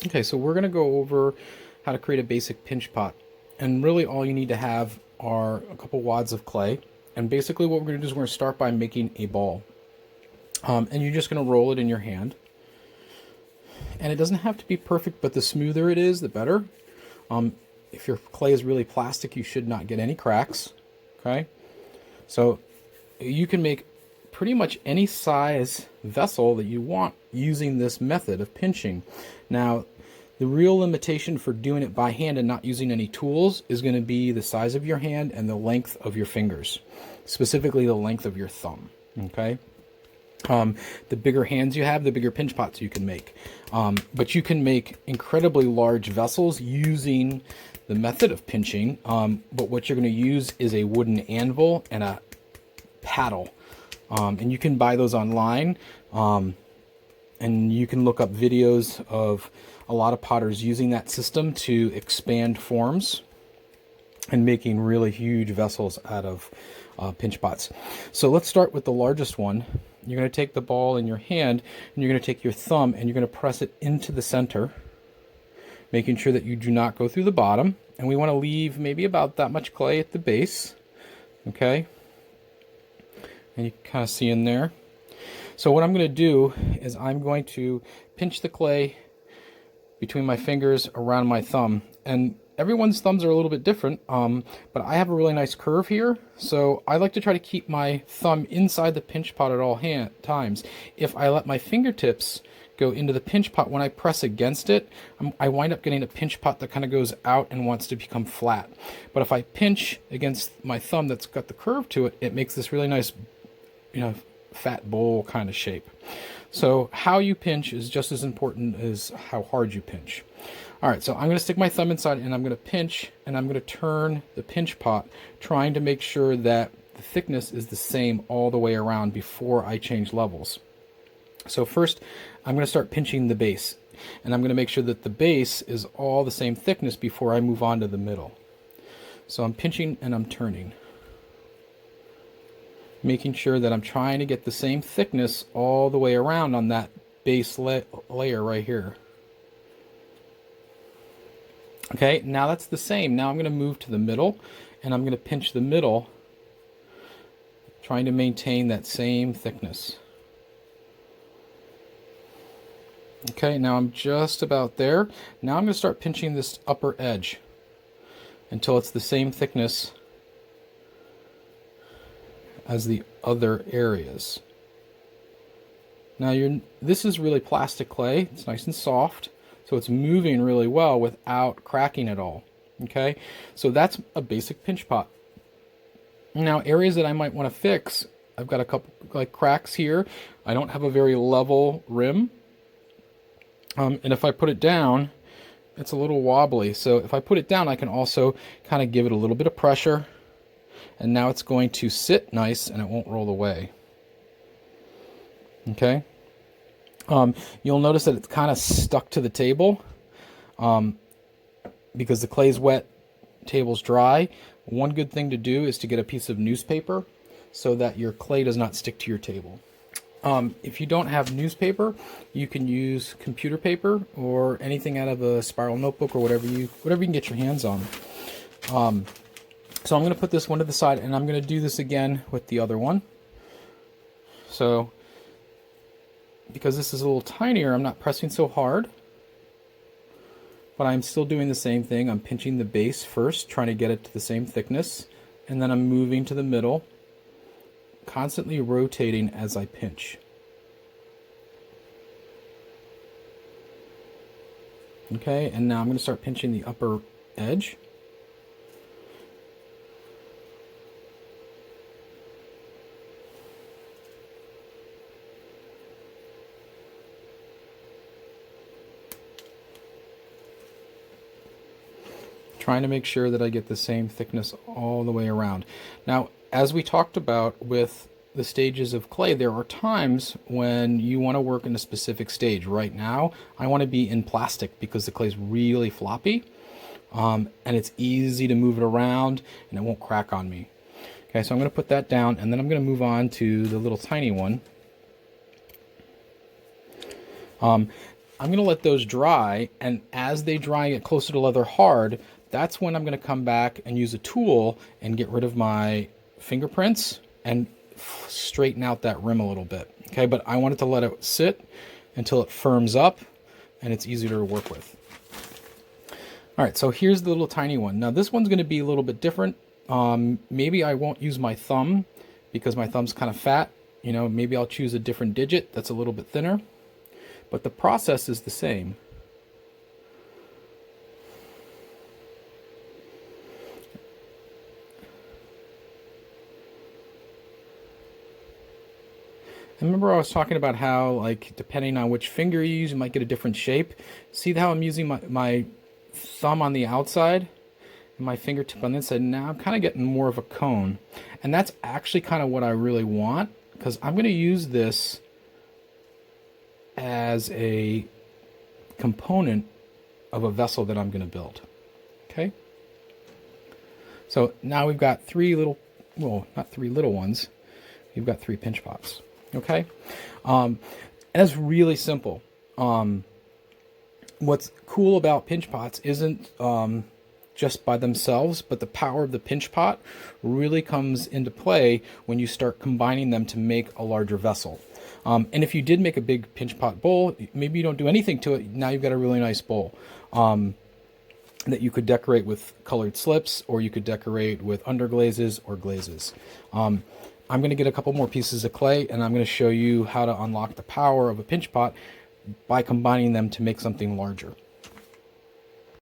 Okay, so we're going to go over how to create a basic pinch pot. And really all you need to have are a couple wads of clay. And basically what we're going to do is we're going to start by making a ball. And you're just going to roll it in your hand. And it doesn't have to be perfect, but the smoother it is, the better. If your clay is really plastic, you should not get any cracks. Okay? So you can make pretty much any size vessel that you want using this method of pinching. Now, the real limitation for doing it by hand and not using any tools is going to be the size of your hand and the length of your fingers, specifically the length of your thumb. Okay? The bigger hands you have, the bigger pinch pots you can make. But you can make incredibly large vessels using the method of pinching. But what you're going to use is a wooden anvil and a paddle. And you can buy those online. And you can look up videos of a lot of potters using that system to expand forms and making really huge vessels out of pinch pots. So let's start with the largest one. You're going to take the ball in your hand and you're going to take your thumb and you're going to press it into the center, making sure that you do not go through the bottom. And we want to leave maybe about that much clay at the base. Okay? And you can kind of see in there. So what I'm going to do is I'm going to pinch the clay between my fingers around my thumb. And everyone's thumbs are a little bit different, but I have a really nice curve here. So I like to try to keep my thumb inside the pinch pot at all times. If I let my fingertips go into the pinch pot, when I press against it, I wind up getting a pinch pot that kind of goes out and wants to become flat. But if I pinch against my thumb that's got the curve to it, it makes this really nice, fat bowl kind of shape. So how you pinch is just as important as how hard you pinch. All right, so I'm going to stick my thumb inside and I'm going to pinch and I'm going to turn the pinch pot, trying to make sure that the thickness is the same all the way around before I change levels. So first, I'm going to start pinching the base, and I'm going to make sure that the base is all the same thickness before I move on to the middle. So I'm pinching and I'm turning, making sure that I'm trying to get the same thickness all the way around on that base layer right here. Okay, now that's the same. Now I'm going to move to the middle, and I'm going to pinch the middle, trying to maintain that same thickness. Okay, now I'm just about there. Now I'm going to start pinching this upper edge until it's the same thickness as the other areas. Now this is really plastic clay. It's nice and soft, so it's moving really well without cracking at all. Okay, so that's a basic pinch pot. Now areas that I might want to fix, I've got a couple like cracks here. I don't have a very level rim. And if I put it down, it's a little wobbly. So if I put it down, I can also kind of give it a little bit of pressure. And now it's going to sit nice and it won't roll away. Okay. You'll notice that it's kind of stuck to the table because the clay's wet, table's dry. One good thing to do is to get a piece of newspaper so that your clay does not stick to your table. If you don't have newspaper, you can use computer paper or anything out of a spiral notebook or whatever you can get your hands on. So I'm going to put this one to the side, and I'm going to do this again with the other one. So because this is a little tinier, I'm not pressing so hard, but I'm still doing the same thing. I'm pinching the base first, trying to get it to the same thickness, and then I'm moving to the middle, constantly rotating as I pinch. Okay, and now I'm going to start pinching the upper edge. Trying to make sure that I get the same thickness all the way around. Now, as we talked about with the stages of clay, there are times when you want to work in a specific stage. Right now, I want to be in plastic because the clay is really floppy, and it's easy to move it around and it won't crack on me. Okay, so I'm going to put that down, and then I'm going to move on to the little tiny one. I'm going to let those dry, and as they dry and get closer to leather hard, that's when I'm going to come back and use a tool and get rid of my fingerprints and straighten out that rim a little bit. Okay, but I wanted to let it sit until it firms up and it's easier to work with. All right, so here's the little tiny one. Now this one's going to be a little bit different. Maybe I won't use my thumb because my thumb's kind of fat. You know, maybe I'll choose a different digit that's a little bit thinner. But the process is the same. And remember I was talking about how, like, depending on which finger you use, you might get a different shape. See how I'm using my thumb on the outside and my fingertip on the inside? Now I'm kind of getting more of a cone. And that's actually kind of what I really want, because I'm going to use this as a component of a vessel that I'm going to build. Okay, so now we've got three little, well, not three little ones, we've got 3 pinch pots. Okay, and it's really simple. What's cool about pinch pots isn't just by themselves, but the power of the pinch pot really comes into play when you start combining them to make a larger vessel. And if you did make a big pinch pot bowl, maybe you don't do anything to it. Now you've got a really nice bowl that you could decorate with colored slips, or you could decorate with underglazes or glazes. I'm going to get a couple more pieces of clay, and I'm going to show you how to unlock the power of a pinch pot by combining them to make something larger.